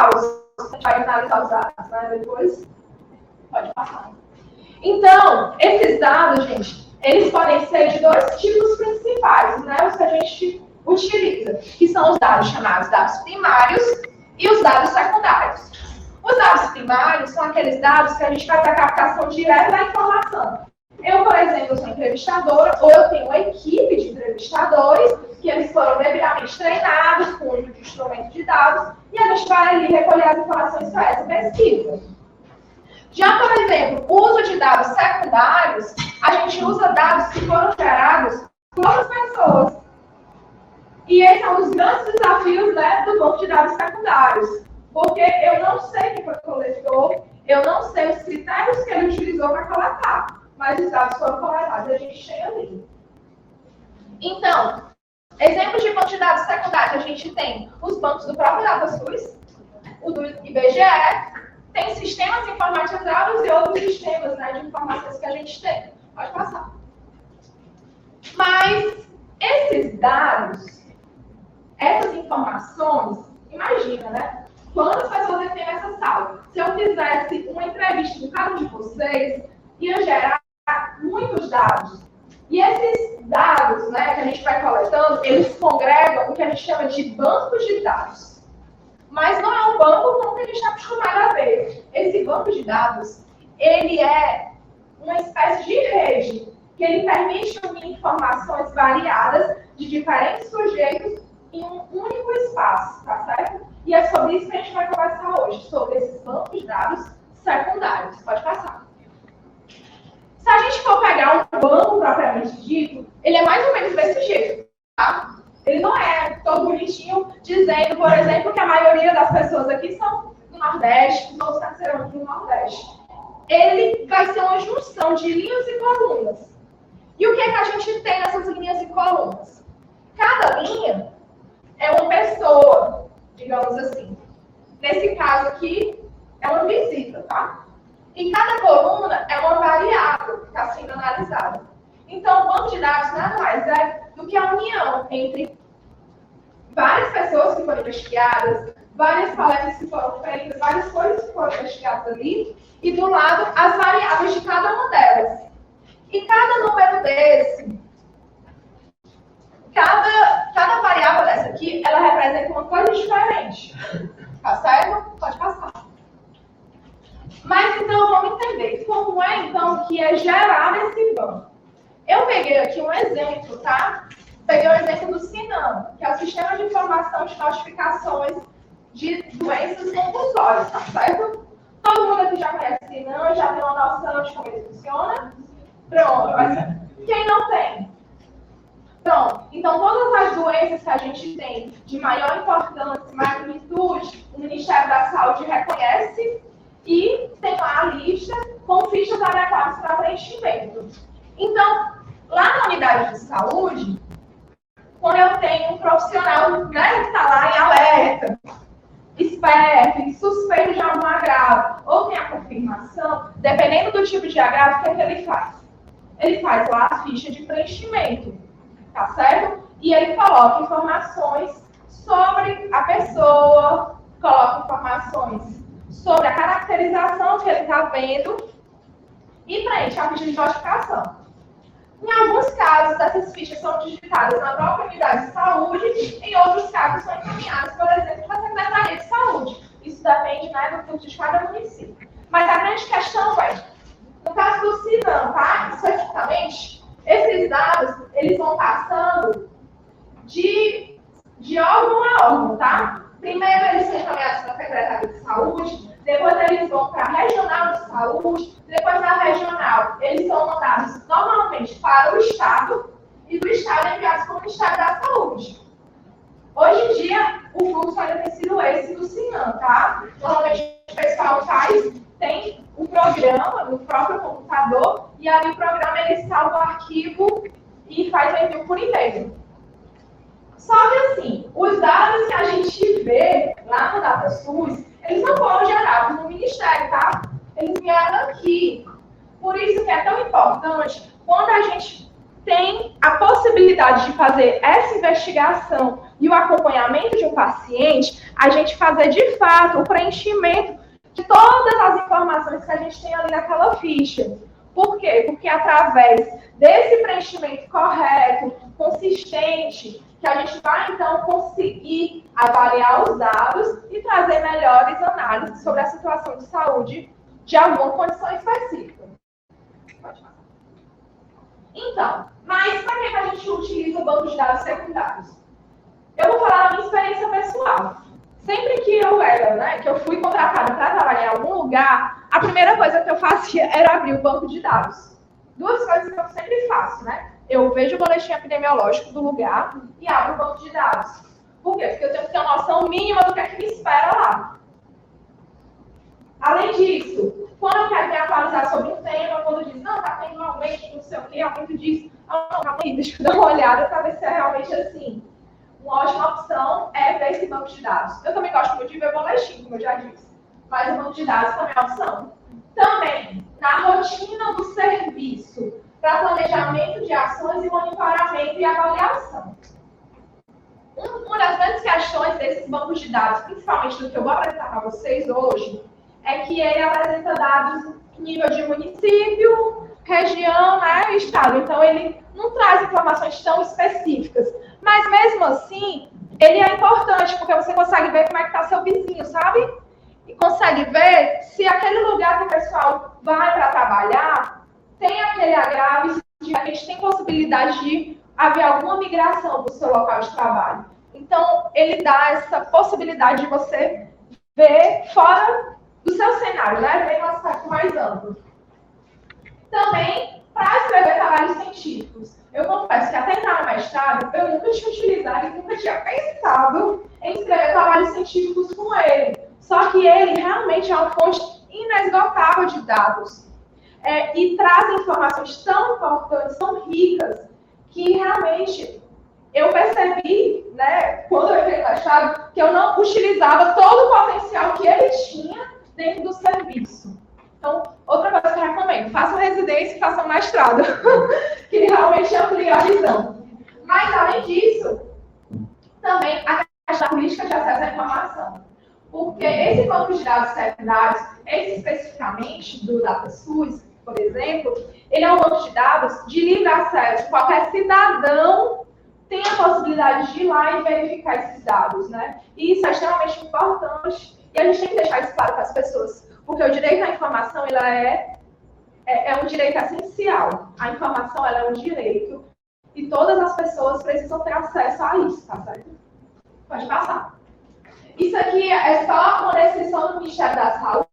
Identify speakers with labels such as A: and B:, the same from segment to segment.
A: caos. A gente vai analisar os dados, né? Depois, pode passar. Então, esses dados, gente, eles podem ser de dois tipos principais, né? Os que a gente utiliza, que são os dados chamados dados primários e os dados secundários. Os dados primários são aqueles dados que a gente faz a captação direta da informação. Eu, por exemplo, sou entrevistadora, ou eu tenho uma equipe de entrevistadores, que eles foram devidamente treinados com o uso de instrumento de dados, e a gente vai ali recolher as informações para essa pesquisa. Já, por exemplo, o uso de dados secundários, a gente usa dados que foram gerados por outras pessoas. E esse é um dos grandes desafios, né, do banco de dados secundários. Porque eu não sei quem foi o coletor, eu não sei os critérios que ele utilizou para coletar, mas os dados foram coletados e a gente tem ali. Então, exemplos de banco de dados secundários, a gente tem os bancos do próprio DataSUS, o do IBGE, tem sistemas informatizados e outros sistemas, né, de informações que a gente tem. Pode passar. Mas esses dados, essas informações, imagina, né? Quantas pessoas tem nessa sala? Se eu fizesse uma entrevista com cada um de vocês, ia gerar muitos dados. E esses dados, né, que a gente vai coletando, eles congregam o que a gente chama de bancos de dados. Mas não é um banco como a gente está acostumado a ver. Esse banco de dados, ele é uma espécie de rede, que ele permite unir informações variadas de diferentes sujeitos em um único espaço, tá certo? E é sobre isso que a gente vai conversar hoje, sobre esses bancos de dados secundários. Pode passar. Se a gente for pegar um banco propriamente dito, ele é mais ou menos desse jeito, tá? Ele não é todo bonitinho, dizendo, por exemplo, que a maioria das pessoas aqui são do Nordeste, os outros nasceram aqui no Nordeste. Ele vai ser uma junção de linhas e colunas. E o que é que a gente tem nessas linhas e colunas? Cada linha é uma pessoa, digamos assim. Nesse caso aqui, é uma visita, tá? E cada coluna é uma variável que está sendo analisada. Então, o banco de dados nada mais é do que a união entre várias pessoas que foram investigadas, várias palestras que foram feitas, várias coisas que foram investigadas ali, e do lado as variáveis de cada uma delas. E cada número desse, cada variável dessa aqui, ela representa uma coisa diferente. Tá certo? Pode passar. Mas então vamos entender como é então que é gerado esse banco. Eu peguei aqui um exemplo, tá? Peguei o exemplo do SINAM, que é o Sistema de Informação de Notificações de Doenças Compulsórias, tá certo? Todo mundo aqui já conhece o SINAM, já tem uma noção de como ele funciona? Pronto, mas quem não tem? Pronto, então todas as doenças que a gente tem de maior importância, magnitude, o Ministério da Saúde reconhece e tem lá a lista com fichas adequadas para preenchimento. Então, lá na unidade de saúde, quando eu tenho um profissional, né, que está lá em alerta, esperto, suspeito de algum agravo, ou tem a confirmação, dependendo do tipo de agravo, o que é que ele faz? Ele faz lá a ficha de preenchimento, tá certo? E ele coloca informações sobre a pessoa, coloca informações sobre a caracterização que ele está vendo e preenche a ficha de notificação. Em alguns casos, essas fichas são digitadas na própria unidade de saúde, em outros casos são encaminhadas, por exemplo, para a Secretaria de Saúde. Isso depende, né, do fluxo de cada município. Mas a grande questão é, no caso do SINAM, tá? Especificamente, esses dados, eles vão passando de órgão a órgão, tá? Primeiro eles são encaminhados para a Secretaria de Saúde, depois eles vão para a Regional de Saúde, depois da Regional eles são mandados normalmente para o Estado, e do Estado enviados para o Ministério da Saúde. Hoje em dia, o fluxo ainda tem sido esse do SINAM, tá? Normalmente o pessoal tem o programa no próprio computador, e ali o programa ele salva o arquivo e faz o envio por e-mail. Só que assim, os dados que a gente vê lá no DataSUS, eles não foram gerados no Ministério, tá? Eles vieram aqui. Por isso que é tão importante, quando a gente tem a possibilidade de fazer essa investigação e o acompanhamento de um paciente, a gente fazer de fato o preenchimento de todas as informações que a gente tem ali naquela ficha. Por quê? Porque através desse preenchimento correto, consistente, que a gente vai, então, conseguir avaliar os dados e trazer melhores análises sobre a situação de saúde de alguma condição específica. Pode passar. Então, mas para que a gente utiliza o banco de dados secundários? Eu vou falar da minha experiência pessoal. Sempre que eu fui contratada para trabalhar em algum lugar, a primeira coisa que eu fazia era abrir o banco de dados. Duas coisas que eu sempre faço, né? Eu vejo o boletim epidemiológico do lugar e abro o banco de dados. Por quê? Porque eu tenho que ter uma noção mínima do que é que me espera lá. Além disso, quando eu quero me atualizar sobre um tema, quando diz, não, tá tendo um aumento, não sei o quê, aumento disso, calma aí, deixa eu dar uma olhada para ver se é realmente assim. Uma ótima opção é ver esse banco de dados. Eu também gosto muito de ver boletim, como eu já disse. Mas o banco de dados também é uma opção. Também, na rotina do serviço, para planejamento de ações e monitoramento e avaliação. Uma das grandes questões desses bancos de dados, principalmente do que eu vou apresentar para vocês hoje, é que ele apresenta dados nível de município, região, né, estado. Então, ele não traz informações tão específicas. Mas, mesmo assim, ele é importante, porque você consegue ver como é que está seu vizinho, sabe? E consegue ver se aquele lugar que o pessoal vai para trabalhar tem aquele agravo, se a gente tem possibilidade de haver alguma migração do seu local de trabalho. Então, ele dá essa possibilidade de você ver fora do seu cenário, né? Ver um aspecto mais amplo. Também, para escrever trabalhos científicos. Eu confesso que até entrar no mestrado, eu nunca tinha utilizado e nunca tinha pensado em escrever trabalhos científicos com ele. Só que ele realmente é uma fonte inesgotável de dados. E traz informações tão importantes, tão ricas, que realmente eu percebi, né, quando eu entrei no mestrado, que eu não utilizava todo o potencial que ele tinha dentro do serviço. Então, outra coisa que eu recomendo, façam residência e façam mestrado, que realmente amplia a visão. Mas, além disso, também a questão da política de acesso à informação. Porque esse banco de dados secundários, esse especificamente do DataSUS, por exemplo, ele é um banco de dados de livre acesso. Qualquer cidadão tem a possibilidade de ir lá e verificar esses dados, né? E isso é extremamente importante e a gente tem que deixar isso claro para as pessoas, porque o direito à informação ela é um direito essencial. A informação ela é um direito e todas as pessoas precisam ter acesso a isso, tá certo? Pode passar. Isso aqui é só uma descrição do Ministério da Saúde,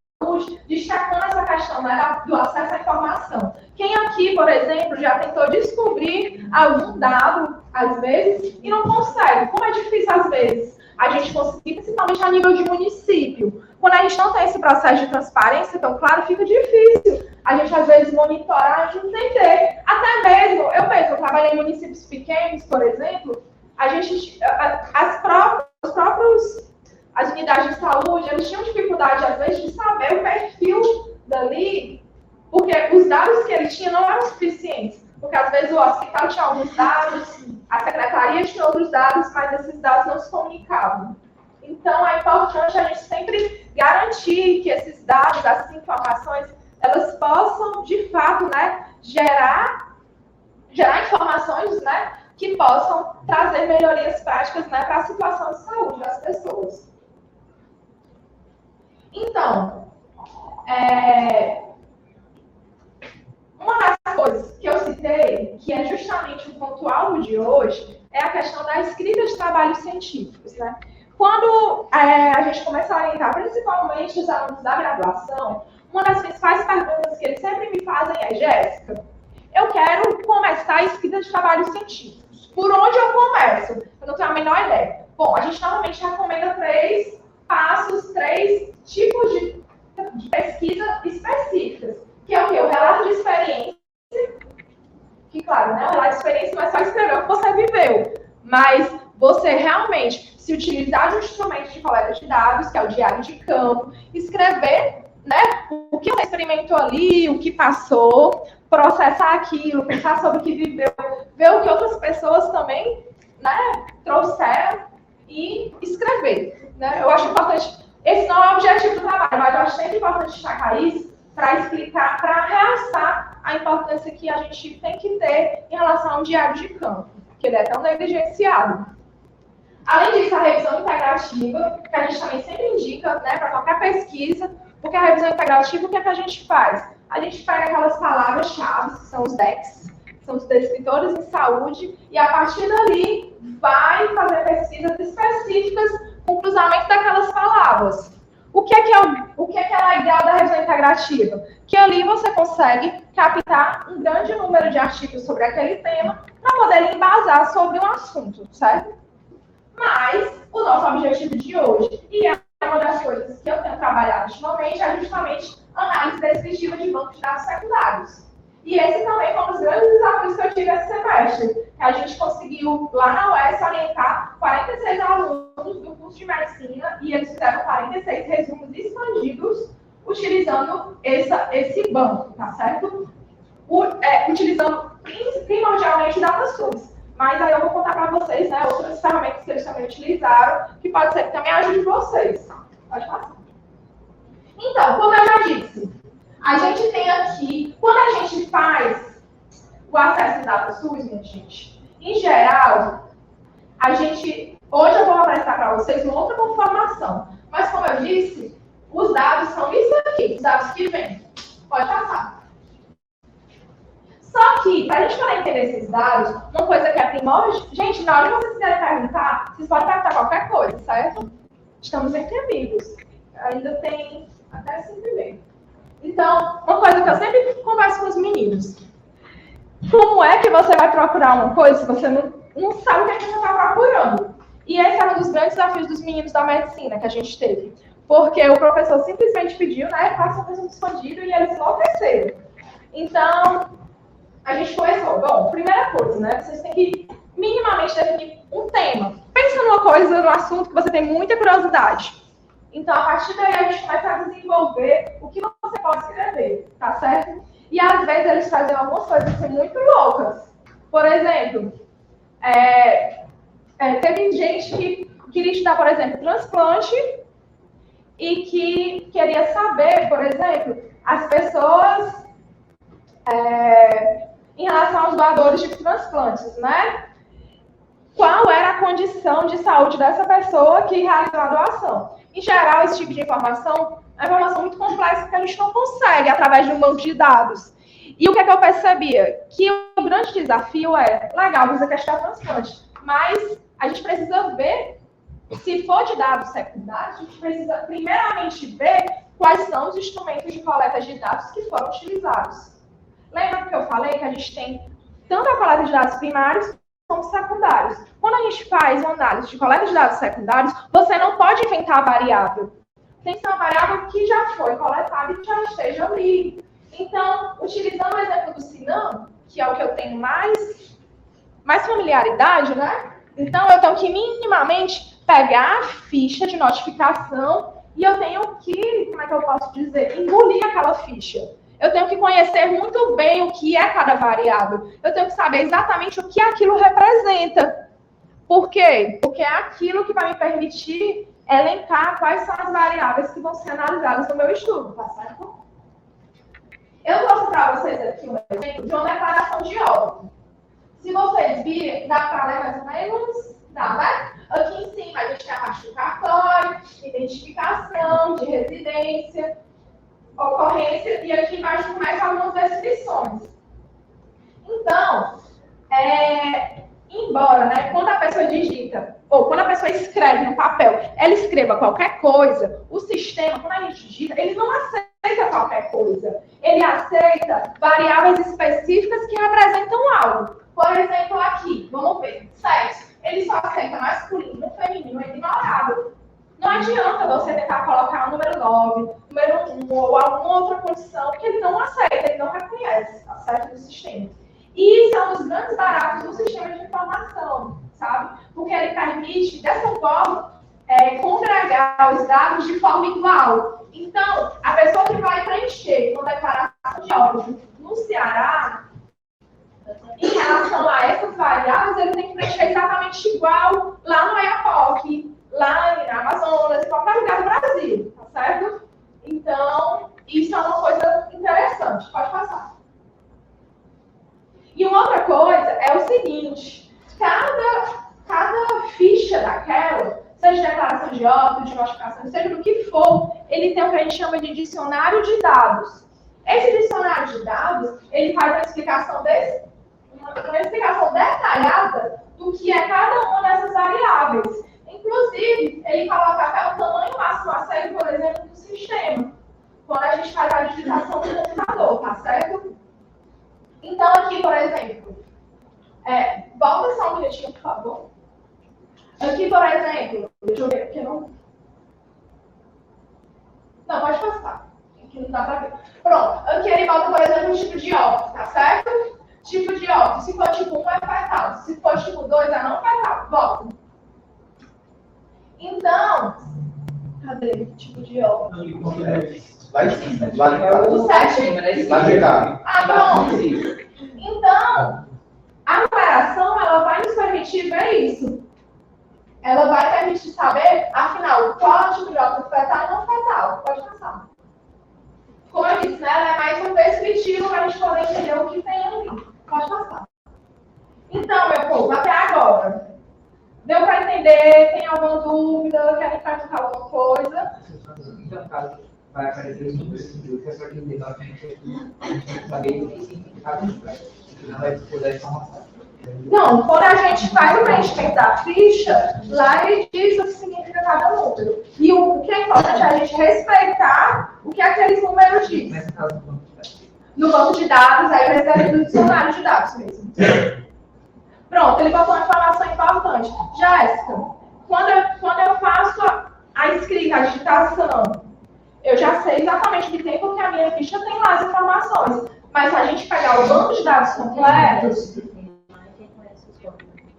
A: destacando essa questão, né, do acesso à informação. Quem aqui, por exemplo, já tentou descobrir algum dado, às vezes, e não consegue? Como é difícil, às vezes, a gente conseguir, principalmente a nível de município. Quando a gente não tem esse processo de transparência, então, claro, fica difícil a gente, às vezes, monitorar e entender. Até mesmo, eu trabalhei em municípios pequenos, por exemplo, as unidades de saúde, eles tinham dificuldade, às vezes, de saber o perfil dali, porque os dados que ele tinha não eram suficientes. Porque, às vezes, o hospital tinha alguns dados, a secretaria tinha outros dados, mas esses dados não se comunicavam. Então, é importante a gente sempre garantir que esses dados, essas informações, elas possam, de fato, né, gerar informações, né, que possam trazer melhorias práticas, né, para a situação de saúde das pessoas. Então, uma das coisas que eu citei, que é justamente o ponto-alvo de hoje, é a questão da escrita de trabalhos científicos, né? Quando a gente começa a orientar, principalmente os alunos da graduação, uma das principais perguntas que eles sempre me fazem é: Jéssica, eu quero começar a escrita de trabalhos científicos. Por onde eu começo? Eu não tenho a menor ideia. Bom, a gente normalmente recomenda 3 passos, 3 tipos de pesquisa específicas, que é o quê? O relato de experiência, que, claro, né, o relato de experiência não é só escrever o que você viveu, mas você realmente se utilizar de um instrumento de coleta de dados, que é o diário de campo, escrever, né, o que você experimentou ali, o que passou, processar aquilo, pensar sobre o que viveu, ver o que outras pessoas também, né, trouxeram e escrever. Né? Eu acho importante, esse não é o objetivo do trabalho, mas eu acho sempre importante destacar isso para explicar, para realçar a importância que a gente tem que ter em relação ao diário de campo, que ele é tão negligenciado. Além disso, a revisão integrativa, que a gente também sempre indica, né, para qualquer pesquisa, porque a revisão integrativa, o que é que a gente faz? A gente pega aquelas palavras-chave, que são os DECs, são os descritores em saúde, e a partir dali vai fazer pesquisas específicas com o cruzamento daquelas palavras. O que é a ideia da revisão integrativa? Que ali você consegue captar um grande número de artigos sobre aquele tema para poder embasar sobre um assunto, certo? Mas o nosso objetivo de hoje, e é uma das coisas que eu tenho trabalhado ultimamente, é justamente análise descritiva de bancos de dados secundários. E esse também foi um dos grandes desafios que eu tive esse semestre. A gente conseguiu, lá na UES, orientar 46 alunos do curso de medicina e eles fizeram 46 resumos expandidos utilizando esse banco, tá certo? Utilizando primordialmente DataSource. Mas aí eu vou contar para vocês, né, outras ferramentas que eles também utilizaram, que pode ser que também ajude vocês. Pode passar. Então, como eu já disse, a gente tem aqui, quando a gente faz o acesso em DataSource, minha gente, em geral, hoje eu vou apresentar para vocês uma outra conformação, mas como eu disse, os dados são isso aqui, os dados que vêm. Pode passar. Só que, para a gente poder entender esses dados, uma coisa que é primordial... Gente, na hora que vocês quiserem perguntar, vocês podem perguntar qualquer coisa, certo? Estamos entre amigos. Ainda tem até 5h30. Então, uma coisa que eu sempre converso com os meninos. Como é que você vai procurar uma coisa se você não sabe o que é que você está procurando? E esse era um dos grandes desafios dos meninos da medicina que a gente teve. Porque o professor simplesmente pediu, né, faça um resumo expandido e eles enlouqueceram. Então, a gente começou. Bom, primeira coisa, né, vocês têm que minimamente definir um tema. Pensa numa coisa, num assunto que você tem muita curiosidade. Então, a partir daí, a gente começa a desenvolver o que você pode escrever, tá certo? E, às vezes, eles fazem algumas coisas assim, muito loucas. Por exemplo, teve gente que queria estudar, por exemplo, transplante e que queria saber, por exemplo, as pessoas em relação aos doadores de transplantes, né? Qual era a condição de saúde dessa pessoa que realizou a doação. Em geral, esse tipo de informação é uma informação muito complexa que a gente não consegue através de um banco de dados. E o que é que eu percebia? Que o grande desafio é, legal, você quer estudar transplante, mas a gente precisa ver, se for de dados secundários, a gente precisa primeiramente ver quais são os instrumentos de coleta de dados que foram utilizados. Lembra que eu falei que a gente tem tanto a coleta de dados primários como secundários. Quando a gente faz uma análise de coleta de dados secundários, você não pode inventar a variável. Tem que ser uma variável que já foi coletada e que já esteja ali. Então, utilizando o exemplo do Sinam, que é o que eu tenho mais familiaridade, né? Então, eu tenho que minimamente pegar a ficha de notificação e eu tenho que, como é que eu posso dizer, engolir aquela ficha. Eu tenho que conhecer muito bem o que é cada variável. Eu tenho que saber exatamente o que aquilo representa. Por quê? Porque é aquilo que vai me permitir elencar quais são as variáveis que vão ser analisadas no meu estudo, tá certo? Eu trouxe para vocês aqui um exemplo de uma declaração de óbito. Se vocês virem, dá para ler mais ou menos? Dá, né? Aqui em cima a gente tem a parte do cartório, identificação, de residência, ocorrência, e aqui embaixo começa algumas descrições. Então, embora, né, quando a pessoa digita, ou quando a pessoa escreve no papel, ela escreva qualquer coisa, o sistema, quando a gente digita, ele não aceita qualquer coisa. Ele aceita variáveis específicas que representam algo. Por exemplo, aqui, vamos ver, sexo. Ele só aceita masculino, feminino e ignorável. Não adianta você tentar colocar o número 9, número 1 ou alguma outra condição que ele não aceita, ele não reconhece, tá certo? Do sistema. E isso é um dos grandes baratos do sistema de informação, sabe? Porque ele permite, dessa forma, congregar os dados de forma igual. Então, a pessoa que vai preencher uma declaração de óbito no Ceará, Em relação a essas variáveis, ele tem que preencher exatamente igual lá no EAPOC, lá em Amazonas, em qualquer lugar do Brasil, tá certo? Então, isso é uma coisa interessante. Pode passar. E uma outra coisa é o seguinte, cada ficha daquela, seja declaração de óbito, de notificação, seja do que for, ele tem o que a gente chama de dicionário de dados. Esse dicionário de dados, ele faz uma explicação detalhada do que é cada uma dessas variáveis. Inclusive, ele coloca até o tamanho máximo a série, por exemplo, do sistema, quando a gente faz a digitação do computador, tá certo? Então, aqui, por exemplo, volta só um minutinho, por favor. Aqui, por exemplo, deixa eu ver, porque não... Não, pode passar. Aqui não dá pra ver. Pronto, aqui ele volta, por exemplo, o tipo de óbito, tá certo? Tipo de óbito, se for tipo 1 é fetal, se for tipo 2 é não fetal. Volta. Então, cadê o tipo de óbito?
B: Lá em cima, lá de cá.
A: O 7?
B: Lá de cá.
A: Ah, pronto. Então, a numeração, ela vai nos permitir ver isso. Ela vai permitir saber, afinal, qual tipo de óbito fetal e não fetal. Pode passar. Como eu disse, né, ela é mais um descritivo para a gente poder entender o que tem ali. Pode passar. Então, meu povo, até agora, deu para entender? Tem alguma dúvida? Querem perguntar alguma coisa?
C: Vai aparecer os números que é para quem tem a gente saber o que significa não vai disputar informação.
A: Não, quando a gente faz o preenchimento da ficha, lá ele diz o que significa cada número. E o que é importante é a gente respeitar o que aqueles números dizem.
C: Nesse caso, do banco de dados.
A: No banco de dados, aí vai do dicionário de dados mesmo. Pronto, ele botou uma informação importante. Jéssica, quando eu faço a escrita, a digitação, eu já sei exatamente o que tem, porque a minha ficha tem lá as informações. Mas se a gente pegar o banco de dados completos...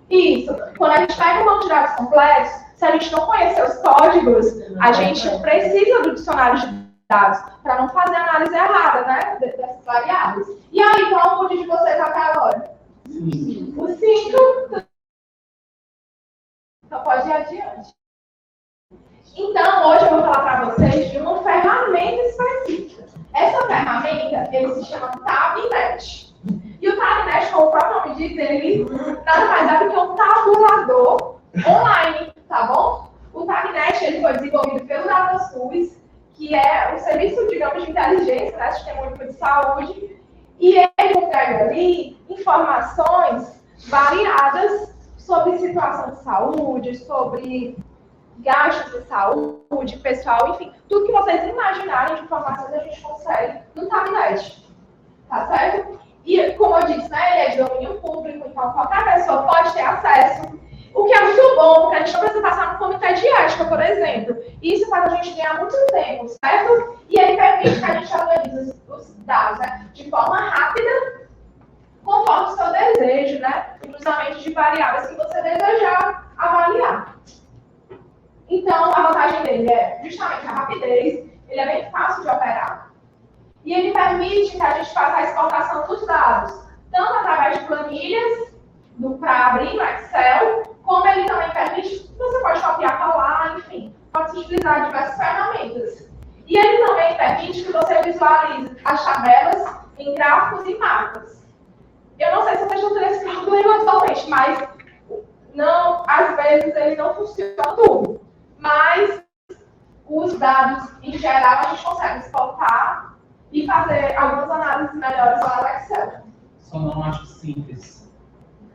A: Isso. Quando a gente pega um banco de dados complexo, se a gente não conhecer os códigos, a gente precisa do dicionário de dados para não fazer a análise errada, né, dessas variáveis. E aí, qual o mood de vocês até agora? O 5. Então, pode ir adiante. Então, hoje eu vou falar para vocês de uma ferramenta específica. Essa ferramenta, ele se chama Tabnet. E o Tabnet, como o próprio nome diz, ele nada mais é do que um tabulador online, tá bom? O Tabnet, ele foi desenvolvido pelo DataSUS, que é um serviço, digamos, de inteligência, né, Sistema Único de Saúde, e ele entrega ali informações variadas sobre situação de saúde, sobre gastos de saúde, pessoal, enfim, tudo que vocês imaginarem de informações a gente consegue no Tabnet, tá certo? E, como eu disse, né, ele é de domínio público, então qualquer pessoa pode ter acesso, o que é muito bom, porque a gente não precisa passar no comitê de ética, por exemplo. Isso faz a gente ganhar muito tempo, certo? E ele permite que a gente organize os dados, né, de forma rápida, conforme o seu desejo, né, o cruzamento de variáveis que você desejar avaliar. Então, a vantagem dele é justamente a rapidez, ele é bem fácil de operar. E ele permite que a gente faça a exportação dos dados, tanto através de planilhas, para abrir no Excel, como ele também permite que você pode copiar para lá, enfim, pode se utilizar diversas ferramentas. E ele também permite que você visualize as tabelas em gráficos e mapas. Eu não sei se vocês estão tendo esse problema atualmente, mas não, às vezes ele não funciona tudo. Mas os dados, em geral, a gente consegue exportar e fazer algumas análises melhores lá no Excel.
D: Só não acho simples.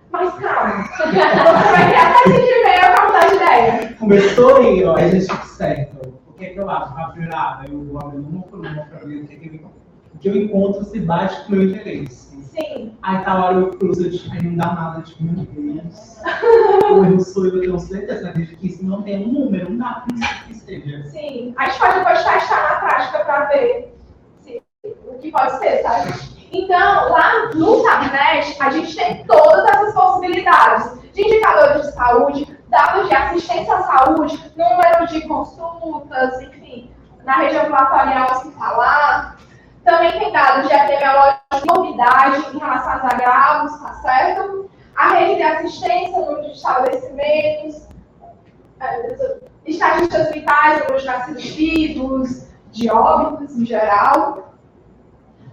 A: Mas calma, você vai ter até de e-mail para mudar de ideia.
D: Começou aí, ó, a gente certo. O que é que eu acho? Rapidinho, eu vou abrir uma por uma para ver o que eu encontro se bate com o meu interesse.
A: Sim.
D: Aí tá a hora eu cruzo, aí não dá nada, tipo, meu Deus. O erro sou eu tenho certeza, desde que isso não tem um número, não dá pra que seja.
A: Sim. A gente pode depois testar na prática para ver o que pode ser, sabe? Então, lá no Tabnet, a gente tem todas essas possibilidades de indicadores de saúde, dados de assistência à saúde, número de consultas, enfim, na região ambulatorial hospitalar, Também tem dados de epidemiológica de morbidade em relação aos agravos, tá certo? A rede de assistência, número de estabelecimentos, estatísticas vitais, número de nascidos vivos, de óbitos em geral.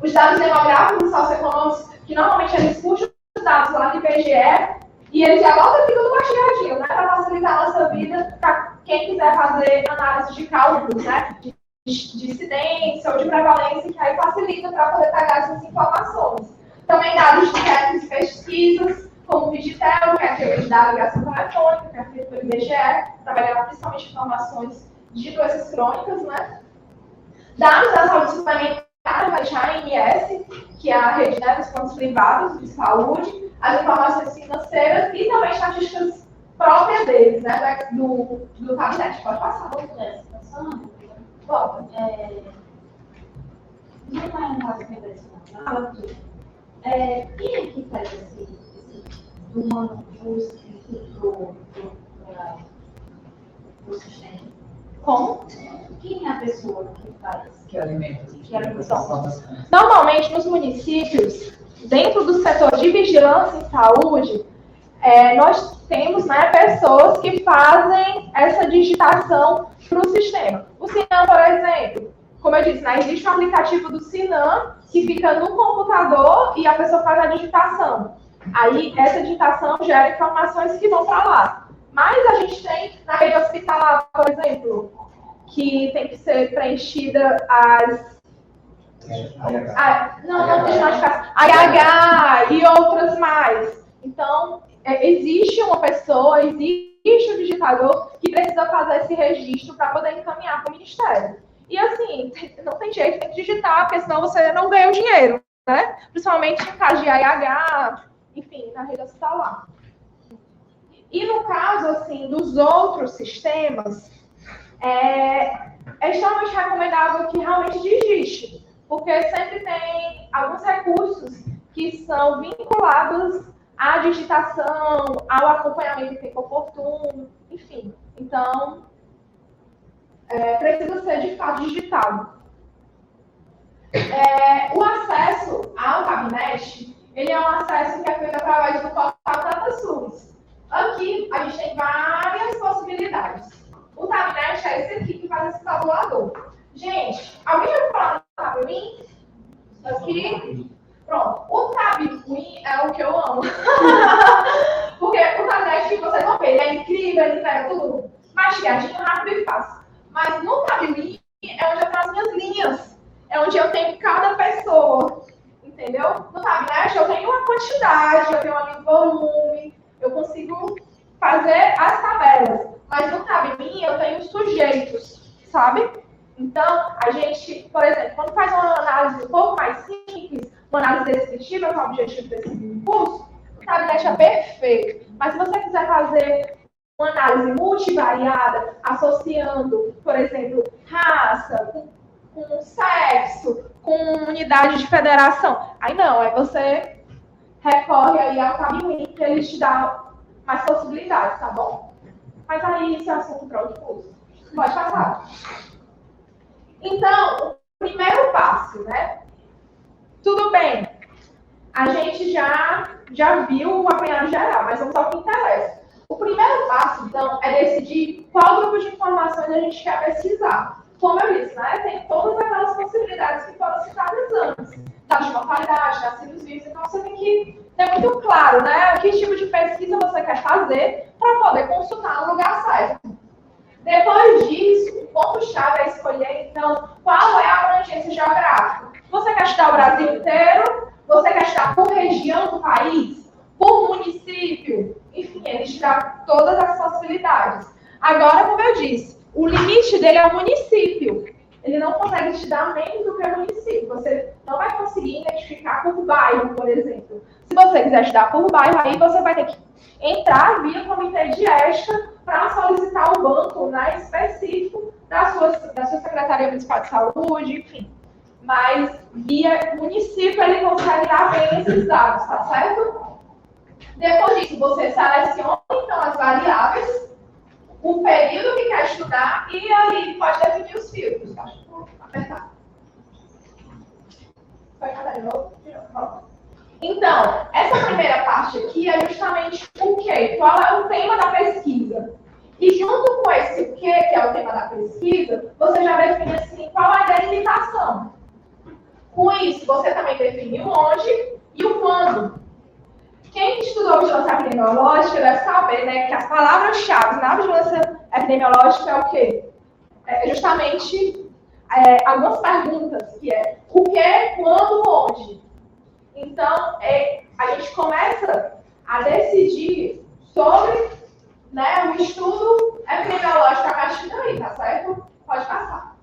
A: Os dados demográficos e socioeconômicos, que normalmente eles puxam os dados lá do IBGE e eles já botam aqui tudo mastigadinho, né? Para facilitar a nossa vida, para quem quiser fazer análise de cálculos, né? De incidência ou de prevalência, que aí facilita para poder pegar essas informações. Também dados de inquéritos e pesquisas, como o Vigitel, que é aquele da ligação telefônica, que é feito pelo IBGE, trabalhando principalmente informações de doenças crônicas, né? Dados da saúde suplementar, vai deixar a ANS, que é a rede, né, dos planos privados de saúde, as informações financeiras e também estatísticas próprias deles, né, do gabinete. Pode passar. Bom,
E: não é um caso que quem é que faz do manuscrito pro sistema?
A: como?
E: Quem é a pessoa que faz?
C: Que alimenta.
E: Que alimenta.
A: Normalmente, nos municípios, dentro do setor de vigilância em saúde, nós temos, né, pessoas que fazem essa digitação para o sistema. O Sinam, por exemplo, como eu disse, né, existe um aplicativo do Sinam que fica no computador e a pessoa faz a digitação. Aí, essa digitação gera informações que vão para lá. Mas a gente tem, na rede hospitalar, por exemplo, que tem que ser preenchida as... IH e outras mais. Então, existe uma pessoa, existe um digitador que precisa fazer esse registro para poder encaminhar para o Ministério. E assim, não tem jeito, tem que digitar, porque senão você não ganha o dinheiro, né? Principalmente em caso de IH, enfim, na rede hospitalar. E no caso, assim, dos outros sistemas, é extremamente recomendável que realmente digite, porque sempre tem alguns recursos que são vinculados à digitação, ao acompanhamento em tempo oportuno, enfim. Então, precisa ser, de fato, digitado. O acesso ao gabinete, ele é um acesso que é feito através do portal DataSUS. Aqui, a gente tem várias possibilidades. O Tabnet é esse aqui que faz esse tabulador. Gente, alguém já ouviu falar do TabWin? Aqui? Pronto. O TabWin é o que eu amo. Porque o Tabnet, vocês vão ver, ele é incrível, ele pega tudo mastigadinho, rápido e fácil. Mas no TabWin é onde eu tenho as minhas linhas. É onde eu tenho cada pessoa. Entendeu? No Tabnet eu tenho uma quantidade, eu tenho um volume, eu consigo fazer as tabelas. Mas no TabWin eu tenho sujeitos, sabe? Então, a gente, por exemplo, quando faz uma análise um pouco mais simples, uma análise descritiva com o objetivo desse curso, o Tabnet é perfeito. Mas se você quiser fazer uma análise multivariada, associando, por exemplo, raça, com sexo, com unidade de federação, aí não, aí você recorre aí ao TabWin, que ele te dá mais possibilidades, tá bom? Mas aí esse é assunto para outro curso. Pode passar. Então, o primeiro passo, né? Tudo bem. A gente já viu o apanhado geral, mas vamos ao que interessa. O primeiro passo, então, é decidir qual grupo de informações a gente quer pesquisar. Como eu disse, né? Tem todas aquelas possibilidades que foram citadas antes. Dados de mortalidade, nascidos vivos, então você tem que ter muito claro, né? Que tipo de pesquisa você quer fazer para poder consultar no lugar certo. Depois disso, o ponto-chave é escolher, então, qual é a abrangência geográfica. Você quer estudar o Brasil inteiro? Você quer estudar por região do país? Por município? Enfim, ele te dá todas as possibilidades. Agora, como eu disse, o limite dele é o município. Ele não consegue te dar menos do que o município. Você não vai conseguir identificar por bairro, por exemplo. Se você quiser estudar por bairro, aí você vai ter que entrar via comitê de ética para solicitar o banco, né, específico da sua Secretaria Municipal de Saúde, enfim. Mas via município ele consegue dar bem esses dados, tá certo? Depois disso, você seleciona então as variáveis, o período que quer estudar e aí pode definir os filtros. Tá? Apertar. Vai cadê de novo? Pronto. Então, essa primeira parte aqui é justamente o quê? Qual é o tema da pesquisa? E junto com esse o quê, que é o tema da pesquisa, você já define assim, qual é a delimitação. Com isso, você também define o onde e o quando. Quem estudou vigilância epidemiológica deve saber, né, que as palavras-chave na vigilância epidemiológica é o quê? É justamente algumas perguntas, que é o que, quando, onde. Então, a gente começa a decidir sobre, né, o estudo epidemiológico a partir daí, tá certo? Pode passar.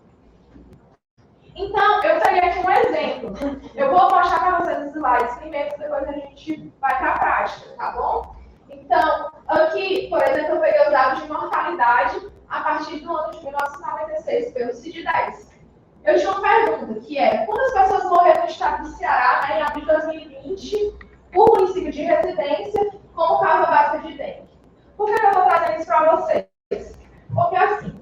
A: Então, eu peguei aqui um exemplo. Eu vou mostrar para vocês os slides primeiro, depois a gente vai para a prática, tá bom? Então, aqui, por exemplo, eu peguei os dados de mortalidade a partir do ano de 1996, pelo CID-10. Eu tinha uma pergunta, que é, quantas pessoas morreram no estado do Ceará, né, em abril de 2020, por município de residência, como causa básica de dengue? Por que eu estou trazendo isso para vocês? Porque, assim,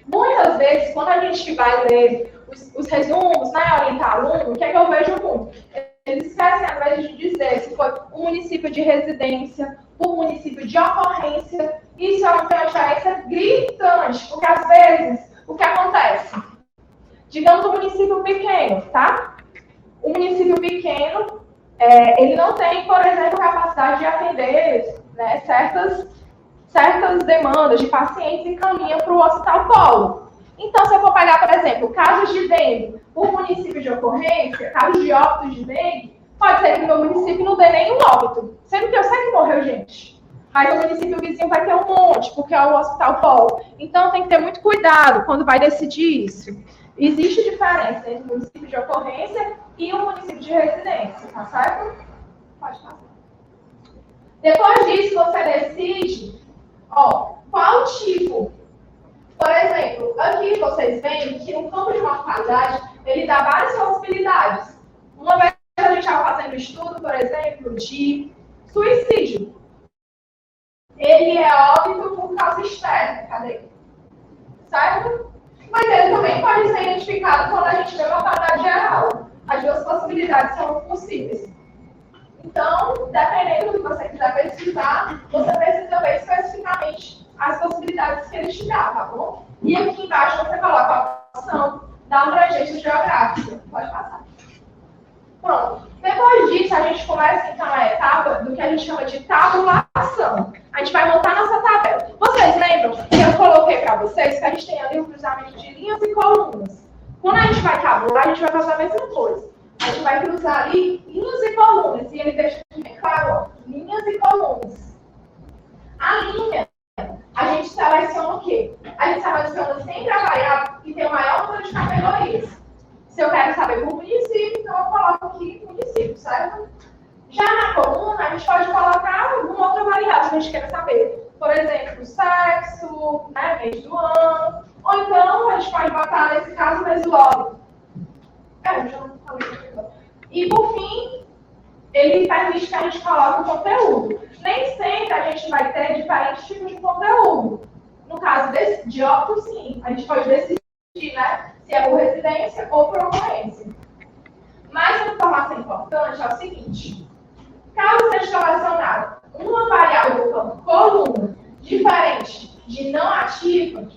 A: muitas vezes, quando a gente vai ler os resumos, né, orientar aluno, o que é que eu vejo muito? Eles esquecem, às vezes, de dizer se foi um município de residência, um município de ocorrência. Isso é uma diferença gritante, porque, às vezes, o que acontece? Digamos um município pequeno, tá? Um município pequeno, ele não tem, por exemplo, capacidade de atender, né, certas demandas de pacientes e encaminha para o hospital polo. Então, se eu for pegar, por exemplo, casos de dengue por município de ocorrência, casos de óbitos de dengue, pode ser que no meu município não dê nenhum óbito. Sendo que eu sei que morreu gente. Mas o município vizinho vai ter um monte, porque é o hospital polo. Então, tem que ter muito cuidado quando vai decidir isso. Existe diferença entre o município de ocorrência e o município de residência, tá certo? Pode passar. Depois disso, você decide, qual tipo. Por exemplo, aqui vocês veem que o campo de mortalidade, ele dá várias possibilidades. Uma vez a gente estava fazendo estudo, por exemplo, de suicídio. Ele é óbito por causa externa, cadê? Certo? Mas ele também pode ser identificado quando a gente vê mortalidade geral. As duas possibilidades são possíveis. Então, dependendo do que você quiser pesquisar, você precisa ver especificamente as possibilidades que ele te dá, tá bom? E aqui embaixo você coloca a opção da abrangência geográfica. Pode passar. Pronto. Depois disso, a gente começa, então, a etapa do que a gente chama de tabulação. A gente vai montar nossa tabela. Vocês lembram que eu coloquei para vocês que a gente tem ali o cruzamento de linhas e colunas. Quando a gente vai tabular, a gente vai fazer a mesma coisa. A gente vai cruzar ali linhas e colunas. E ele deixa bem claro, linhas e colunas. A linha, a gente seleciona o quê? A gente seleciona sempre a variável que tem o maior número de categorias. Se eu quero saber por município, então eu coloco aqui município, certo? Já na coluna, a gente pode colocar alguma outra variável que a gente queira saber. Por exemplo, sexo, né, mês do ano. Ou então, a gente pode botar, nesse caso, mês do óbito. Eu já não falei. E, por fim, ele permite que a gente coloque o conteúdo. Nem sempre a gente vai ter diferentes tipos de conteúdo. No caso de óbito, sim. A gente pode decidir, né, se é por residência ou por ocorrência. Mas uma informação importante é o seguinte. Caso seja selecionado uma variável do campo coluna diferente de não ativa,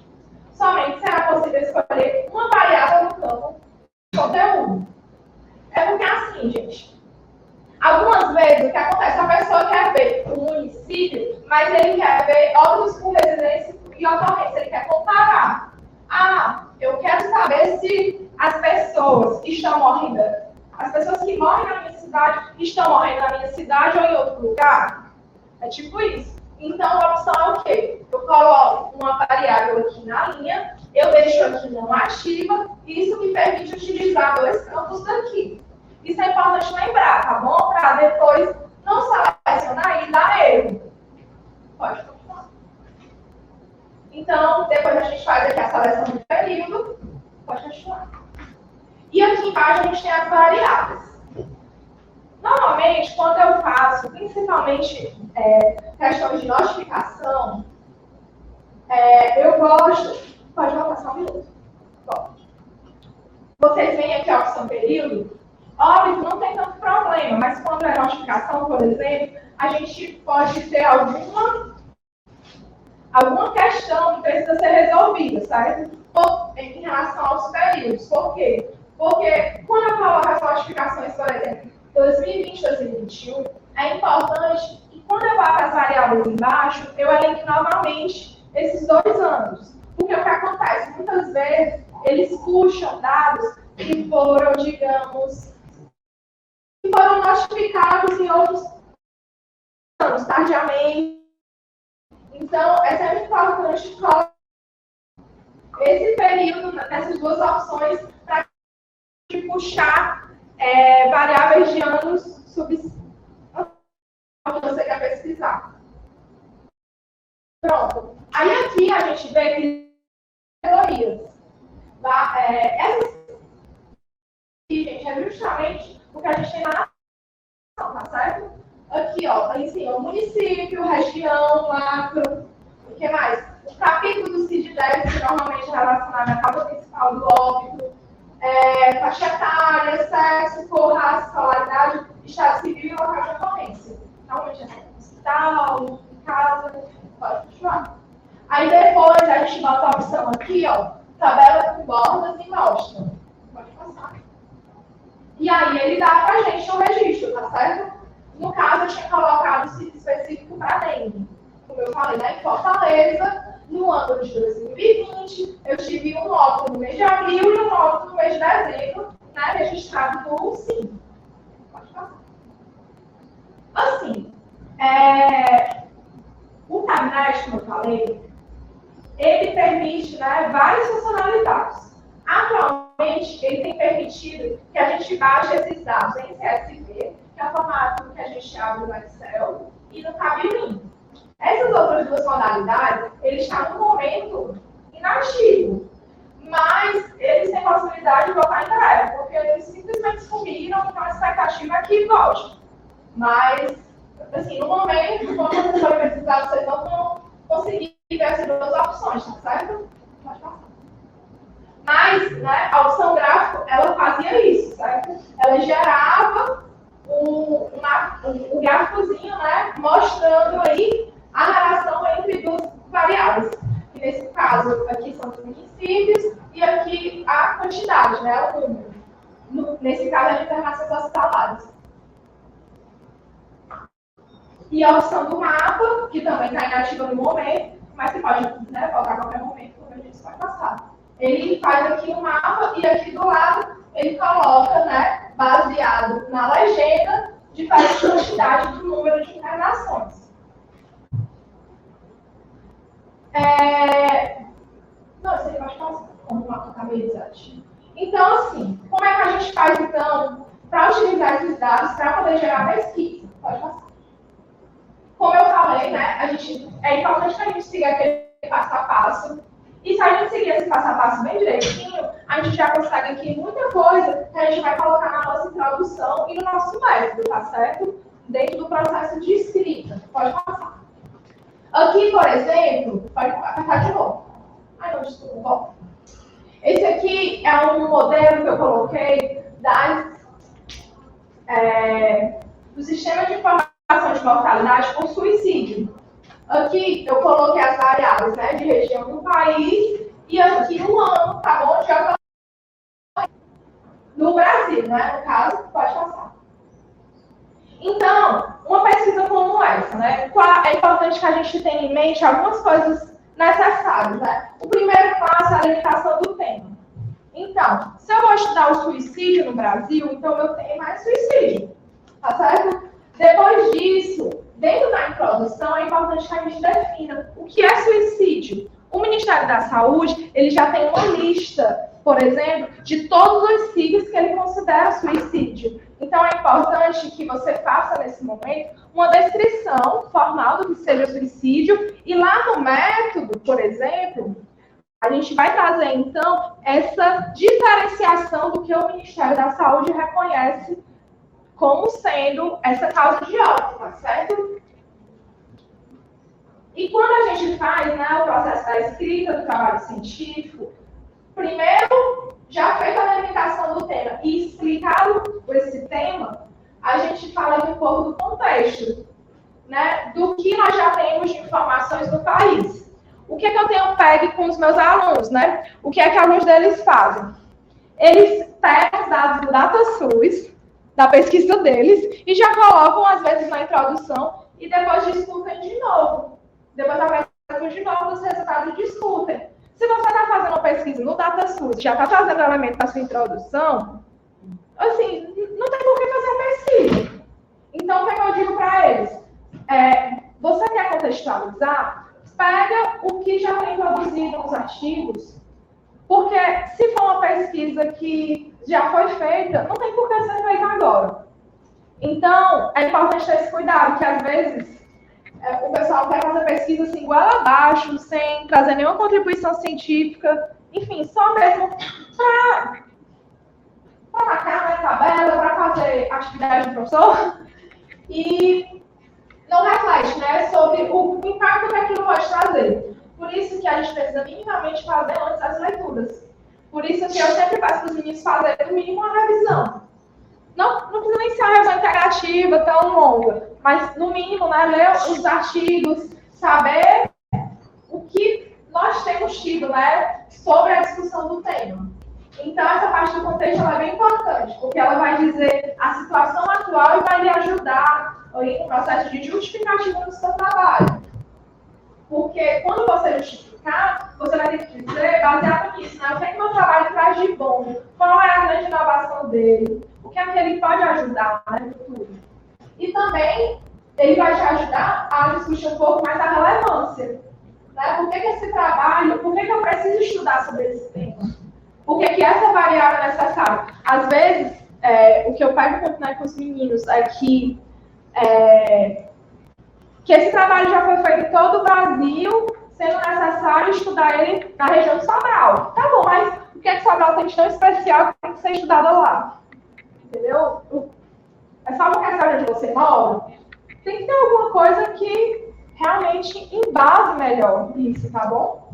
A: somente será possível escolher uma variável no campo conteúdo. É porque assim, gente, algumas vezes o que acontece, a pessoa quer ver o município, mas ele quer ver óbitos por residência e ocorrência, ele quer comparar. Eu quero saber se as pessoas que estão morrendo, as pessoas que morrem na minha cidade, estão morrendo na minha cidade ou em outro lugar. É tipo isso. Então, a opção é o quê? Eu coloco uma variável aqui na linha, eu deixo aqui não ativa, e isso me permite utilizar dois campos daqui. Isso é importante lembrar, tá bom? Para depois não selecionar e dar erro. Pode continuar. Então, depois a gente faz aqui a seleção do período. Pode continuar. E aqui embaixo a gente tem as variáveis. Normalmente, quando eu faço, principalmente questões de notificação, eu gosto... Pode voltar só um minuto. Bom, vocês veem aqui a opção período. óbito não tem tanto problema, mas quando é notificação, por exemplo, a gente pode ter alguma questão que precisa ser resolvida, certo? Em relação aos períodos. Por quê? Porque quando eu coloco as notificações, por exemplo, 2020, 2021, é importante que quando eu vá para as variáveis embaixo, eu elenque novamente esses 2 anos. Porque o que acontece? Muitas vezes, eles puxam dados que foram, digamos, que foram notificados em outros anos, tardiamente. Então, é sempre importante colocar esse período nessas 2 opções para puxar variáveis de anos subsequentes que você quer pesquisar. Pronto. Aí aqui a gente vê que categorias. Essas aqui, gente, é justamente o que a gente tem na nação, tá certo? Aqui, ó, em cima, município, região, macro, o que mais? O capítulo do CID-10, que normalmente é relacionado à causa principal do óbito, faixa etária, sexo, cor, raça, escolaridade, estado civil e local de ocorrência. Normalmente é hospital, casa, pode continuar. Aí depois a gente bota a opção aqui, ó, tabela com bordas e mostra. Pode passar. E aí ele dá pra gente o registro, tá certo? No caso, eu tinha colocado o sítio específico para dengue. Como eu falei, né, em Fortaleza, no ano de 2020, eu tive um óbito no mês de abril e um óbito no mês de dezembro, né, registrado no SIM. Pode passar. Assim, o Tabnet, como eu falei, ele permite, né, várias funcionalidades. Atualmente, ele tem permitido que a gente baixe esses dados em CSV, que é o formato que a gente abre no Excel, e no Cablemin. Essas outras 2 modalidades, ele está no momento inativo, mas eles têm possibilidade de voltar em breve, porque eles simplesmente sumiram, então a expectativa é que volte. Mas, assim, no momento, quando vocês forem pesquisar, vocês não vão conseguir ver essas 2 opções, tá certo? Pode passar. Mas, né, a opção gráfico, ela fazia isso, certo? Ela gerava um gráficozinho, né, mostrando aí a relação entre 2 variáveis. Que nesse caso, aqui são os municípios e aqui a quantidade, né, o número. Nesse caso, as internações hospitalares. E a opção do mapa, que também está inativa no momento, mas que pode, né, voltar a qualquer momento, como a gente pode passar. Ele faz aqui um mapa e aqui do lado ele coloca, né, baseado na legenda, diferente quantidade do número de internações. Não, isso aí pode passar, como o mapa está meio desativo. Então, assim, como é que a gente faz, então, para utilizar esses dados para poder gerar pesquisa? Pode passar. Como eu falei, né, é importante que a gente siga aquele passo a passo. E se a gente seguir esse passo a passo bem direitinho, a gente já consegue aqui muita coisa que a gente vai colocar na nossa introdução e no nosso método, tá certo? Dentro do processo de escrita. Pode passar. Aqui, por exemplo, pode apertar de novo. Ai, não, desculpa, volta. Esse aqui é um modelo que eu coloquei do sistema de informação de mortalidade por suicídio. Aqui eu coloquei as variáveis, né, de região do país e aqui o ano, tá bom? De no Brasil, né? No caso, pode passar. Então, uma pesquisa como essa, né? É importante que a gente tenha em mente algumas coisas necessárias, né? O primeiro passo é a limitação do tema. Então, se eu vou estudar o suicídio no Brasil, então meu tema é suicídio, tá certo? Depois disso, dentro da introdução, é importante que a gente defina o que é suicídio. O Ministério da Saúde, ele já tem uma lista, por exemplo, de todos os signos que ele considera suicídio. Então, é importante que você faça, nesse momento, uma descrição formal do que seja suicídio. E lá no método, por exemplo, a gente vai trazer, então, essa diferenciação do que o Ministério da Saúde reconhece como sendo essa causa de óbito, tá certo? E quando a gente faz, né, o processo da escrita do trabalho científico, primeiro, já feita a delimitação do tema e explicado esse tema, a gente fala um pouco do contexto, né, do que nós já temos de informações no país. O que é que eu tenho pego com os meus alunos, né? O que é que alguns deles fazem? Eles pegam os dados do DataSUS, da pesquisa deles, e já colocam, às vezes, na introdução, e depois discutem de novo. Depois apresentam de novo os resultados e discutem. Se você está fazendo uma pesquisa no DataSUS, já está fazendo elemento da sua introdução, assim, não tem por que fazer a pesquisa. Então, o que eu digo para eles? Você quer contextualizar? Pega o que já tem produzido nos artigos, porque se for uma pesquisa que já foi feita, não tem por que ser feita agora. Então, é importante ter esse cuidado, que às vezes o pessoal quer fazer pesquisa assim, goela abaixo, sem trazer nenhuma contribuição científica, enfim, só mesmo para marcar na tabela, para fazer atividade do professor, e não reflete, né, sobre o impacto que aquilo pode trazer. Por isso que a gente precisa minimamente fazer antes as leituras. Por isso que eu sempre peço para os meninos fazerem no mínimo uma revisão. Não precisa nem ser uma revisão interativa tão longa, mas no mínimo, né, ler os artigos, saber o que nós temos tido, né, sobre a discussão do tema. Então, essa parte do contexto ela é bem importante, porque ela vai dizer a situação atual e vai lhe ajudar aí no processo de justificativa do seu trabalho. Porque quando você justificar, você vai ter que dizer, baseado nisso, né, o que é que meu trabalho traz de bom, qual é a grande inovação dele, o que é que ele pode ajudar, né, no futuro. E também, ele vai te ajudar a discutir um pouco mais a relevância. Né? Por que esse trabalho, por que eu preciso estudar sobre esse tema? Por que essa variável é necessária? Às vezes, o que eu pego muito, né, com os meninos é que esse trabalho já foi feito em todo o Brasil, sendo necessário estudar ele na região de Sobral. Tá bom, mas o que é que Sobral tem de tão especial que tem que ser estudado lá? Entendeu? É só porque é onde você mora? Tem que ter alguma coisa que realmente embase melhor isso, tá bom?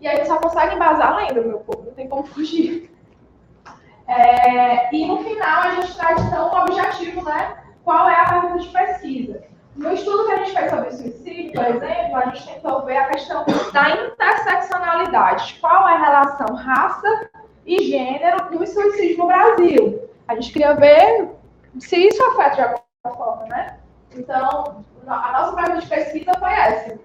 A: E aí você só consegue embasar lendo, meu povo, não tem como fugir. E no final a gente traz então o objetivo, né? Qual é a pergunta de pesquisa? No estudo que a gente fez sobre o suicídio, por exemplo, a gente tentou ver a questão da interseccionalidade. Qual é a relação raça e gênero no suicídio no Brasil? A gente queria ver se isso afeta de alguma forma, né? Então, a nossa pergunta de pesquisa foi essa.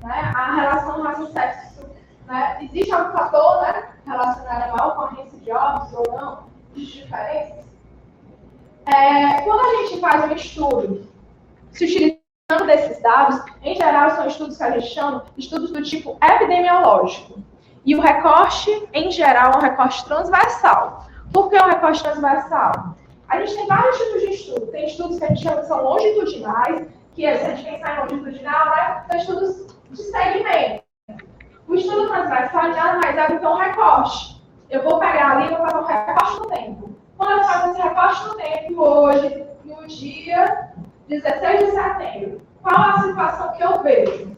A: Né? A relação raça e sexo. Né? Existe algum fator, né, relacionado a uma ocorrência de óbitos ou não? Existe diferenças? Quando a gente faz um estudo se utilizando desses dados, em geral são estudos que a gente chama de estudos do tipo epidemiológico. E o recorte, em geral, é um recorte transversal. Por que um recorte transversal? A gente tem vários tipos de estudo. Tem estudos que a gente chama que são longitudinais, que se a gente pensar em longitudinal, né, são estudos de segmento. O estudo transversal nada mais é do que um recorte. Eu vou pegar ali e vou fazer um recorte no tempo. Quando eu faço esse recorte no tempo, hoje, no dia 16 de setembro, qual é a situação que eu vejo?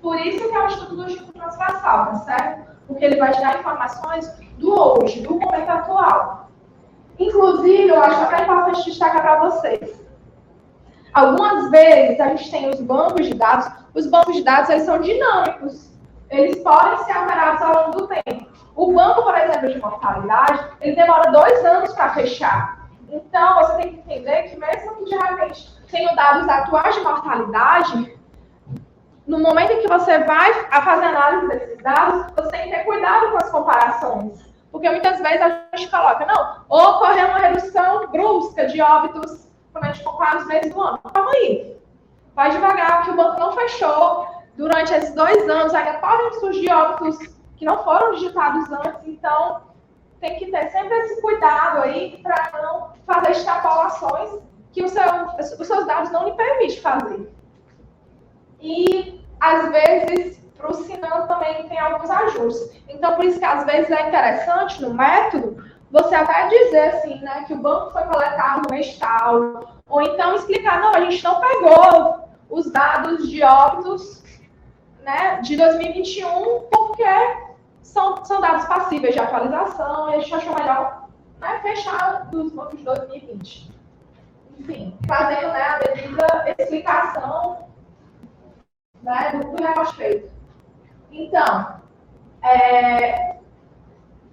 A: Por isso que é um estudo do tipo transversal, tá certo? Porque ele vai te dar informações do hoje, do momento atual. Inclusive, eu acho até importante destacar para vocês. Algumas vezes a gente tem os bancos de dados. Os bancos de dados eles são dinâmicos. Eles podem ser alterados ao longo do tempo. O banco, por exemplo, de mortalidade, ele demora 2 anos para fechar. Então, você tem que entender que mesmo que, de repente, tenham dados atuais de mortalidade, no momento em que você vai fazer análise desses dados, você tem que ter cuidado com as comparações. Porque muitas vezes a gente coloca, não, ocorreu uma redução brusca de óbitos quando a gente compara os meses do ano. Calma aí. Vai devagar, que o banco não fechou. Durante esses 2 anos, ainda podem surgir óbitos que não foram digitados antes. Então, tem que ter sempre esse cuidado aí para não fazer extrapolações que os seus dados não lhe permitem fazer. E, às vezes, para o Sinan também tem alguns ajustes. Então, por isso que, às vezes, é interessante, no método, você até dizer, assim, né, que o banco foi coletado no mês tal, ou então explicar, não, a gente não pegou os dados de óbitos, né, de 2021, porque são dados passíveis de atualização, e a gente achou melhor, né, fechar dos bancos de 2020. Enfim, fazendo, né, a devida explicação, né, do recorte feito. Então,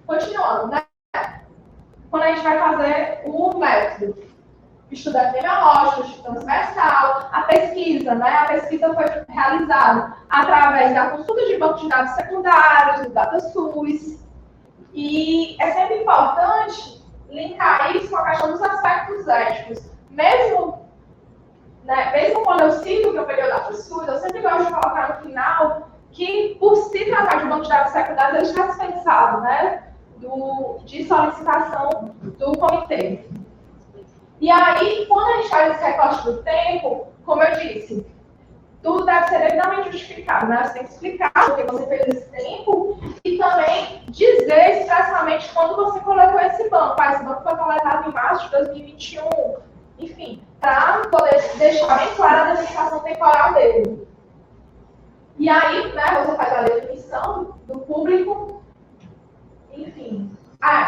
A: continuando, né? Quando a gente vai fazer o método, estudante epidemiológico, transversal, a pesquisa, né? A pesquisa foi realizada através da consulta de banco de dados secundários, do DataSUS, e é sempre importante linkar isso com a questão dos aspectos éticos. Mesmo quando eu cito que eu peguei o DataSUS, eu sempre gosto de colocar no final que, por se tratar de um banco de dados secundários, ele está dispensado, né? De solicitação do comitê. E aí, quando a gente faz esse recorte do tempo, como eu disse, tudo deve ser devidamente justificado, né? Você tem que explicar por que você fez esse tempo e também dizer expressamente quando você coletou esse banco. Esse banco foi coletado em março de 2021, enfim, para poder deixar bem clara a definição temporal dele. E aí, né, você faz a definição do público, enfim,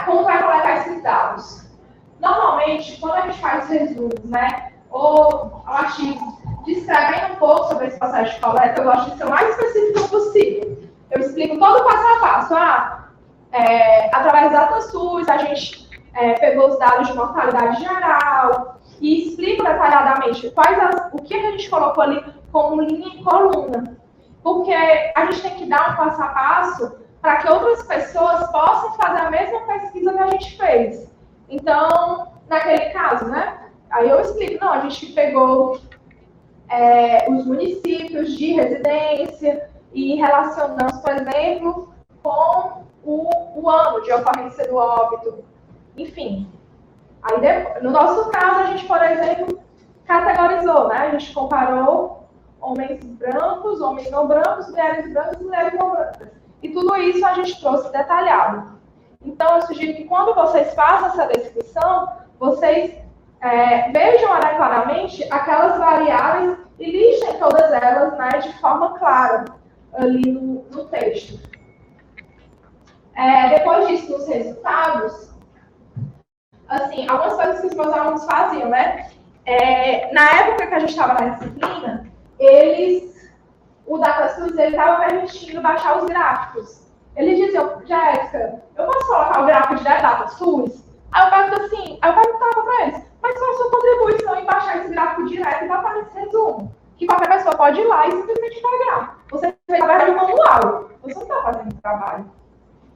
A: como vai coletar esses dados. Normalmente, quando a gente faz resumos, né, ou artigos descrevendo um pouco sobre esse processo de coleta, eu gosto de ser o mais específico possível. Eu explico todo o passo a passo. Através da DataSUS, a gente pegou os dados de mortalidade geral e explico detalhadamente o que a gente colocou ali como linha e coluna. Porque a gente tem que dar um passo a passo para que outras pessoas possam fazer a mesma pesquisa que a gente fez. Então, naquele caso, né? Aí eu explico, a gente pegou os municípios de residência e relacionamos, por exemplo, com o ano de ocorrência do óbito. Enfim, aí no nosso caso, a gente, por exemplo, categorizou, né? A gente comparou homens brancos, homens não brancos, mulheres brancas e mulheres não brancas. E tudo isso a gente trouxe detalhado. Então, eu sugiro que quando vocês façam essa descrição, vocês vejam adequadamente aquelas variáveis e listem todas elas, né, de forma clara ali no texto. Depois disso, nos resultados, assim, algumas coisas que os meus alunos faziam, né? Na época que a gente estava na disciplina, o DataSUS estava permitindo baixar os gráficos. Eles diziam, Jéssica, eu posso colocar o gráfico de DataSUS? Aí eu perguntava para eles, mas qual a sua contribuição em baixar esse gráfico direto e botar nesse resumo? Que qualquer pessoa pode ir lá e simplesmente pegar. Você fez, na verdade, um manual. Você não está fazendo trabalho.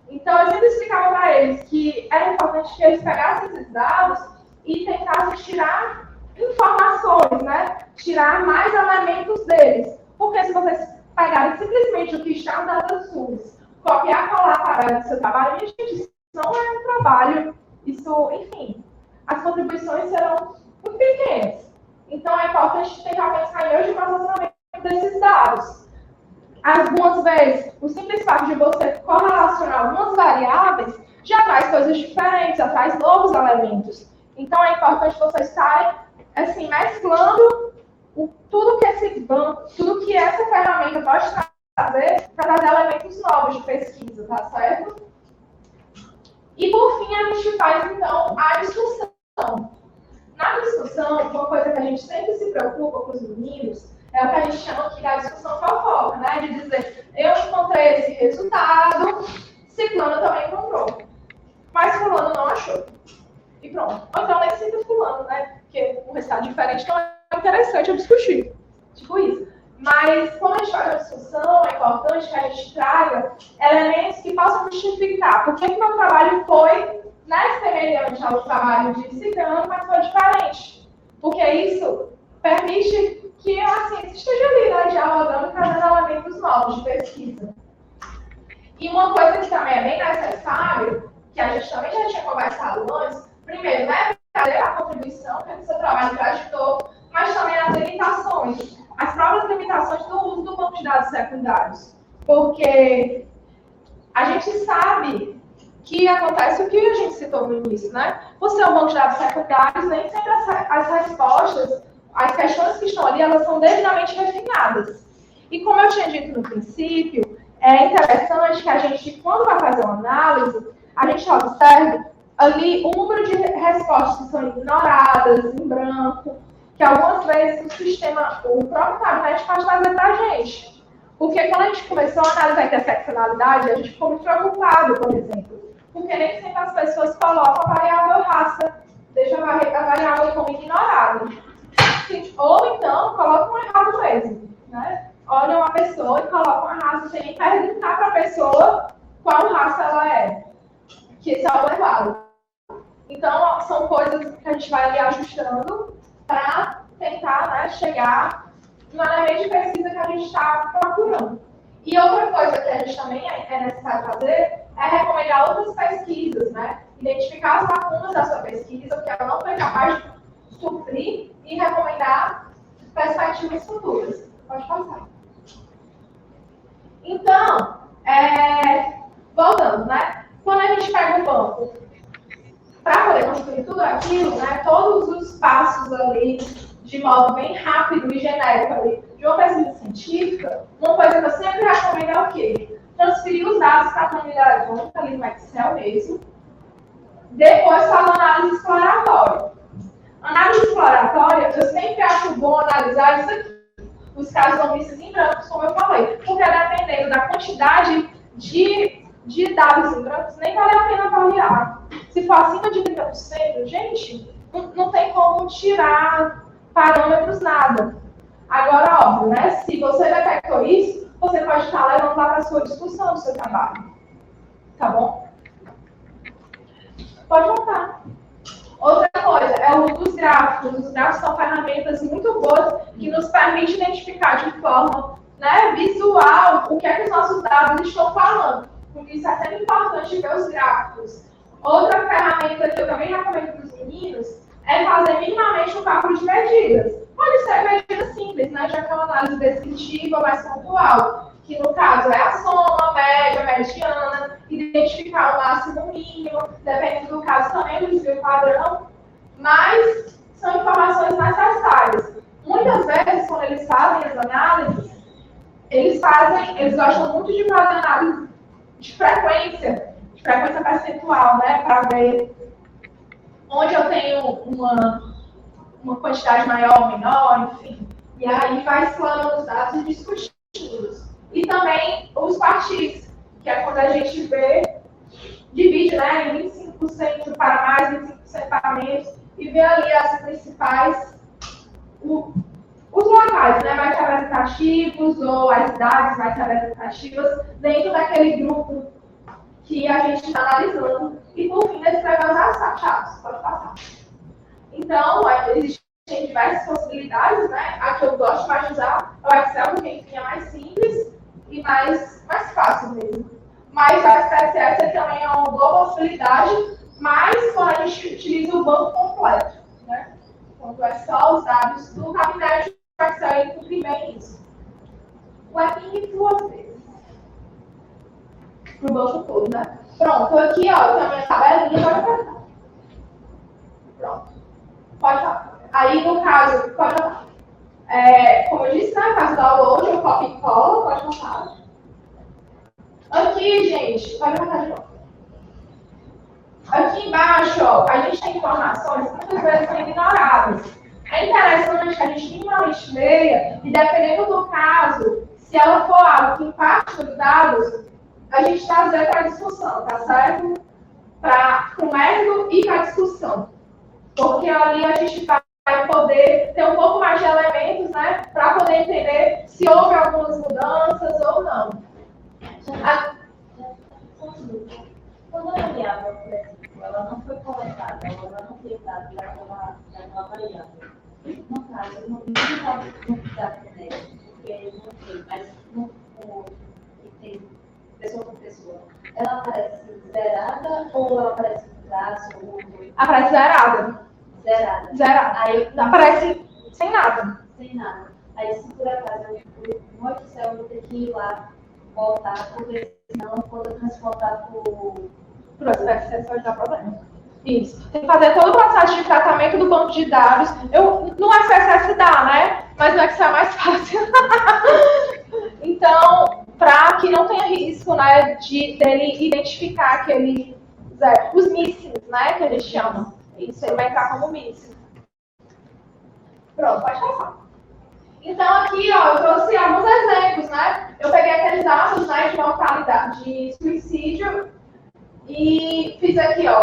A: Então, eu sempre explicava para eles que era importante que eles pegassem esses dados e tentassem tirar informações, né? Tirar mais elementos deles. Porque se vocês pegarem simplesmente o que está no DataSUS, copiar, colar para o seu trabalho, gente, isso não é um trabalho. Isso, enfim, as contribuições serão muito pequenas. Então, é importante tentar pensar em hoje o processamento desses dados. Algumas vezes, o simples fato de você correlacionar algumas variáveis já traz coisas diferentes, já traz novos elementos. Então, é importante vocês estarem, assim, mesclando tudo que essa ferramenta pode trazer para trazer elementos novos de pesquisa, tá certo? E, por fim, a gente faz, então, a discussão. Na discussão, uma coisa que a gente sempre se preocupa com os meninos é o que a gente chama aqui da discussão fofoca, né? De dizer, eu encontrei esse resultado, Ciclano também encontrou, mas Fulano não achou. E pronto. Ou então nem cita Fulano, né? Porque um resultado diferente não é interessante eu discutir. Tipo isso. Mas, quando a gente faz a discussão, é importante que a gente traga elementos que possam justificar por que meu trabalho foi, né, semelhante ao trabalho de Ciclano, mas foi diferente. Porque isso permite que a ciência esteja ali, né, dialogando e trazendo elementos novos de pesquisa. E uma coisa que também é bem necessário, que a gente também já tinha conversado antes, primeiro, né, trazer a contribuição que o seu trabalho trajetou, mas também as limitações, as próprias limitações do uso do banco de dados secundários. Porque a gente sabe que acontece o que a gente citou no início, né? Você é um banco de dados secundários, nem sempre as respostas, as questões que estão ali, elas são devidamente refinadas. E como eu tinha dito no princípio, é interessante que a gente, quando vai fazer uma análise, a gente observe ali o número de respostas são ignoradas, em branco, que algumas vezes o sistema, o próprio tablet pode trazer para a gente. Porque quando a gente começou a analisar a interseccionalidade, a gente ficou muito preocupado, por exemplo, porque nem sempre as pessoas colocam a variável raça, deixam a variável como ignorada. Ou então, colocam errado mesmo, né? Olham uma pessoa e colocam a raça sem nem perguntar para a pessoa qual raça ela é. Que esse é o elevado. Então, são coisas que a gente vai ali ajustando para tentar, né, chegar no elemento de pesquisa que a gente está procurando. E outra coisa que a gente também é necessário fazer é recomendar outras pesquisas, né? Identificar as lacunas da sua pesquisa, o que ela não foi capaz de suprir, e recomendar perspectivas futuras. Pode passar. Então, voltando, né? Quando a gente pega o banco, para poder construir tudo aquilo, né, todos os passos ali, de modo bem rápido e genérico ali, de uma pesquisa científica, uma coisa que eu sempre recomendo é o quê? Transferir os dados para a planilha eletrônica, ali no Excel mesmo, depois fazer análise exploratória. Análise exploratória, eu sempre acho bom analisar isso aqui, os casos omissos em brancos, como eu falei, porque dependendo da quantidade de dados em brancos, nem vale a pena avaliar. Se for acima de 30%, gente, não tem como tirar parâmetros, nada. Agora, óbvio, né? Se você detectou isso, você pode estar levando lá para a sua discussão do seu trabalho. Tá bom? Pode voltar. Outra coisa é o uso dos gráficos. Os gráficos são ferramentas muito boas que nos permitem identificar de forma, né, visual o que é que os nossos dados estão falando. Porque isso é sempre importante ver os gráficos. Outra ferramenta que eu também recomendo para os meninos é fazer minimamente um cálculo de medidas. Pode ser medida simples, né? Já que é uma análise descritiva mais pontual, que no caso é a soma, a média, a mediana, identificar o máximo e o mínimo, dependendo do caso também do desvio padrão, mas são informações necessárias. Muitas vezes, quando eles fazem as análises, eles gostam muito de fazer análise de frequência percentual, né, para ver onde eu tenho uma quantidade maior ou menor, enfim. E aí vai explorando os dados e discutindo. E também os partis, que é quando a gente divide, né, em 25% para mais, 25% para menos, e vê ali as principais, os locais, né, mais representativos, ou as idades mais representativas, dentro daquele grupo que a gente está analisando. E por fim, descrever os achados. Pode passar. Então, existem diversas possibilidades, né? A que eu gosto mais de usar é o Excel, porque enfim, é mais simples e mais fácil mesmo. Mas a SPSS também é uma boa possibilidade, mas quando a gente utiliza o banco completo, né? Quando é só os dados do gabinete, o Excel ele cumpre bem isso. O Epping duas vezes. Pro banco todo, né? Pronto, aqui, ó, eu tenho a minha tabelinha, pode apertar. Pronto. Pode falar. Aí, no caso, pode falar. Como eu disse, né, caso da download, eu copio e colo, pode falar. Aqui, gente, pode botar de novo. Aqui embaixo, ó, a gente tem informações que muitas vezes são ignoradas. É interessante que a gente minimamente leia, e dependendo do caso, se ela for algo que impacta os dados, a gente trazer para a discussão, tá certo? Para o método e para a discussão. Porque ali a gente vai poder ter um pouco mais de elementos, né? Para poder entender se houve algumas mudanças ou não.
E: Quando a variável, por exemplo, ela não foi coletada, ela não foi dada daquela variável. No caso, eu não dá genético, porque eu não sei, mas tem pessoa por pessoa. Ela aparece zerada ou ela aparece com traço?
A: Aparece zerada.
E: Zerada.
A: Zerada. Aí aparece sem nada.
E: Sem nada. Aí, se por acaso eu fui no Excel, eu vou ter que ir lá, voltar, porque senão, quando eu transportar
A: Por SPSS vai dar problema. Isso. Tem que fazer todo o processo de tratamento do banco de dados. No SPSS dá, né? Mas no Excel é mais fácil. Então, para que não tenha risco, né, de dele identificar aquele Os missings, né, que eles chamam. Isso aí vai entrar como missing. Pronto, pode passar. Então, aqui, ó, eu trouxe alguns exemplos, né? Eu peguei aqueles dados, né, de mortalidade, de suicídio, e fiz aqui, ó,